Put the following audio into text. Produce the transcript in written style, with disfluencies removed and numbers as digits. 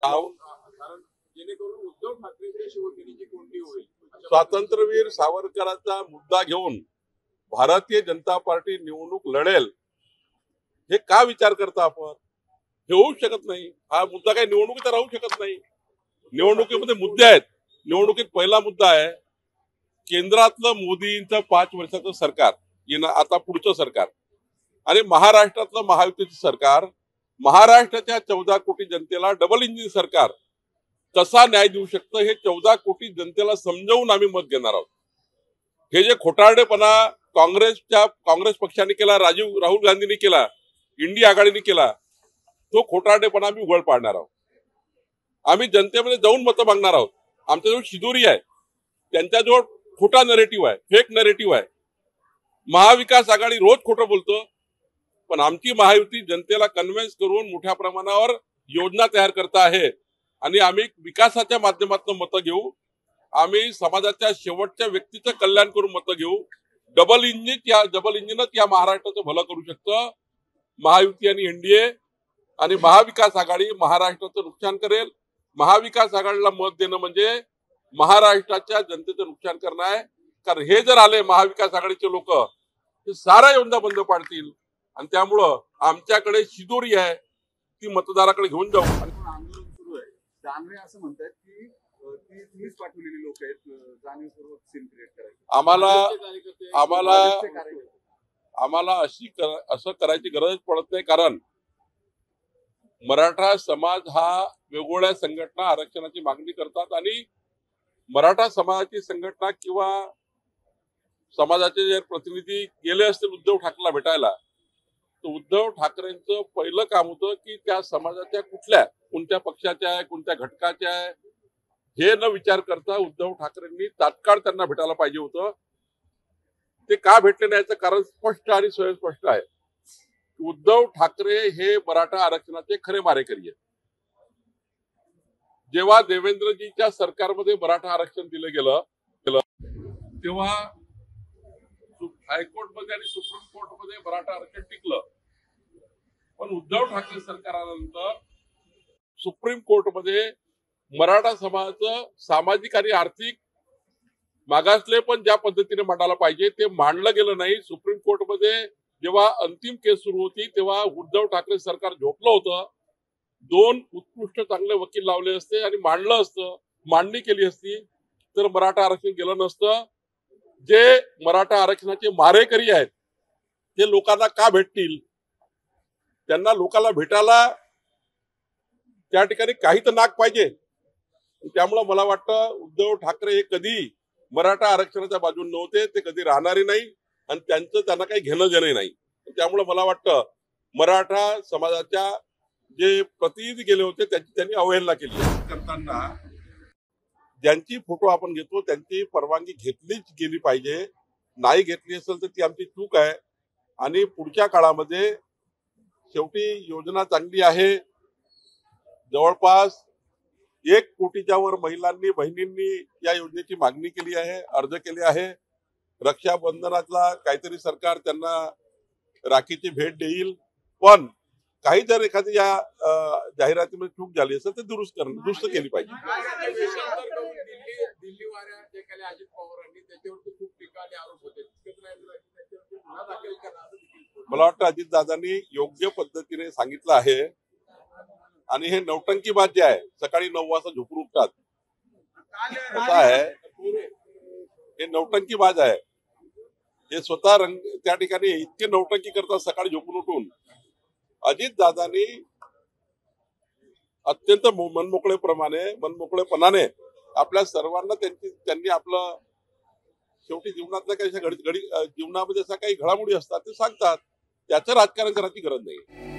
कारण जेणेकरून उद्धव ठाकरेंच्या शिवसेनेची कोंडी होईल. स्वातंत्र्यवीर सावरकरांचा मुद्दा घेऊन भारतीय जनता पार्टी निवडणूक लढेल हे का विचार करता आपण? हे होऊ शकत नाही. हा मुद्दा काही निवडणुकीत राहू शकत नाही. निवडणुकीमध्ये मुद्दे आहेत. निवडणुकीत पहिला मुद्दा आहे केंद्रातलं मोदींचं 5 वर्षाचं सरकार, आता पुढचं सरकार, आणि महाराष्ट्रातलं महायुतीचं सरकार, महाराष्ट्राच्या 14 कोटी जनतेला डबल इंजिन सरकार कसा न्याय देऊ शकतं हे 14 कोटी जनतेला समजावून आम्ही मत घेणार आहोत. हे जे खोटारडेपणा काँग्रेस पक्षाने केला, राहुल गांधींनी केला, इंडिया आघाडीने केला, तो खोटारडेपणा आम्ही उघड पाडणार आहोत. आम्ही जनतेमध्ये जाऊन मतं मागणार आहोत. आमच्याजवळ शिदोरी आहे, त्यांच्याजवळ खोटा नरेटिव्ह आहे, फेक नरेटिव्ह आहे. महाविकास आघाडी रोज खोटं बोलतो, पण आमची महायुती जनतेला कन्व्हिन्स करून मोठ्या प्रमाणावर योजना तयार करता आहे आणि आम्ही विकासाच्या माध्यमातून मतं घेऊ. आम्ही समाजाच्या शेवटच्या व्यक्तीचं कल्याण करून मतं घेऊ. डबल इंजिनच या महाराष्ट्राचं भलं करू शकतं. महायुती आणि एनडीए आणि महाविकास आघाडी महाराष्ट्राचं नुकसान करेल. महाविकास आघाडीला मत देणं म्हणजे महाराष्ट्राच्या जनतेचं नुकसान करणं आहे. कारण हे जर आले महाविकास आघाडीचे लोक ते साऱ्या योजना बंद पाडतील आणि त्यामुळं आमच्याकडे शिदोरी आहे ती मतदाराकडे घेऊन जाऊ. आंदोलन सुरू आहे. दानवे असं म्हणतात की तुम्हीच पाठवलेली लोक आहेत जाणीवपूर्वक सीन क्रिएट करायची. आम्हाला असं करायची गरज पडत नाही. कारण मराठा समाज हा वेगवेगळ्या संघटना आरक्षणाची मागणी करतात आणि मराठा समाजाची संघटना किंवा समाजाचे जे प्रतिनिधी गेले असतील उद्धव ठाकरेला भेटायला, तर उद्धव ठाकरेंचं पहिलं काम होतं की त्या समाजाच्या कोणत्या पक्षाच्या आहे, कोणत्या घटकाच्या आहे हे न विचार करता उद्धव ठाकरेंनी तात्काळ त्यांना भेटायला पाहिजे होतं. ते का भेटले नाही याचं कारण स्पष्ट आणि स्वयंस्पष्ट आहे. उद्धव ठाकरे हे मराठा आरक्षणाचे खरे मारेकरी आहेत. जेव्हा देवेंद्रजीच्या सरकारमध्ये मराठा आरक्षण दिलं गेलं तेव्हा हायकोर्टमध्ये आणि सुप्रीम कोर्टमध्ये मराठा आरक्षण टिकलं. पण उद्धव ठाकरे सरकार आल्यानंतर सुप्रीम कोर्टमध्ये मराठा समाजाचं सामाजिक आणि आर्थिक मागासले पण ज्या पद्धतीने मांडायला पाहिजे ते मांडलं गेलं नाही. सुप्रीम कोर्टमध्ये जेव्हा अंतिम केस सुरू होती तेव्हा उद्धव ठाकरे सरकार झोपलं होतं. 2 उत्कृष्ट चांगले वकील लावले असते आणि मांडलं असतं, मांडणी केली असती तर मराठा आरक्षण गेलं नसतं. जे मराठा आरक्षणाचे मारेकरी आहेत ते लोकांना का भेटतील? त्यांना लोकांना भेटायला त्या ठिकाणी काही तर नाक पाहिजे. त्यामुळं मला वाटतं उद्धव ठाकरे हे कधी मराठा आरक्षणाच्या बाजूने नव्हते, ते कधी राहणारे नाही आणि त्यांना काही घेणं देणं नाही. त्यामुळे मला वाटतं मराठा समाजाच्या जे प्रतिनिधी गेले होते त्याची त्यांनी अवहेलना केली. करताना ज्यांची फोटो आपण घेतो त्यांची परवानगी घेतलीच गेली पाहिजे. नाही घेतली असेल तर ती आमची चूक आहे. आणि पुढच्या काळामध्ये शेवटी योजना चांगली आहे. जवळपास 1 कोटीच्या वर बहिणींनी या योजनेची मागणी केली आहे, अर्ज केले आहे. रक्षाबंधनातला काहीतरी सरकार त्यांना राखीची भेट देईल. पण काही जर एखादी या जाहिरातीमध्ये चूक झाली असेल तर दुरुस्त केली पाहिजे. मला वाटतं अजितदादांनी योग्य पद्धतीने सांगितलं आहे. आणि हे नौटंकीबाज जे आहे, सकाळी 9 वाजता झोपून उठतात, कसं आहे हे नौटंकीबाज आहे. हे स्वतः त्या ठिकाणी इतके नौटंकी करतात सकाळी झोपून उठून. अजितदादांनी अत्यंत मनमोकळेपणाने आपल्या सर्वांना त्यांनी आपलं शेवटी जीवनातल्या काही जीवनामध्ये अशा काही घडामोडी असतात ते सांगतात. त्याचं राजकारण करायची गरज नाही.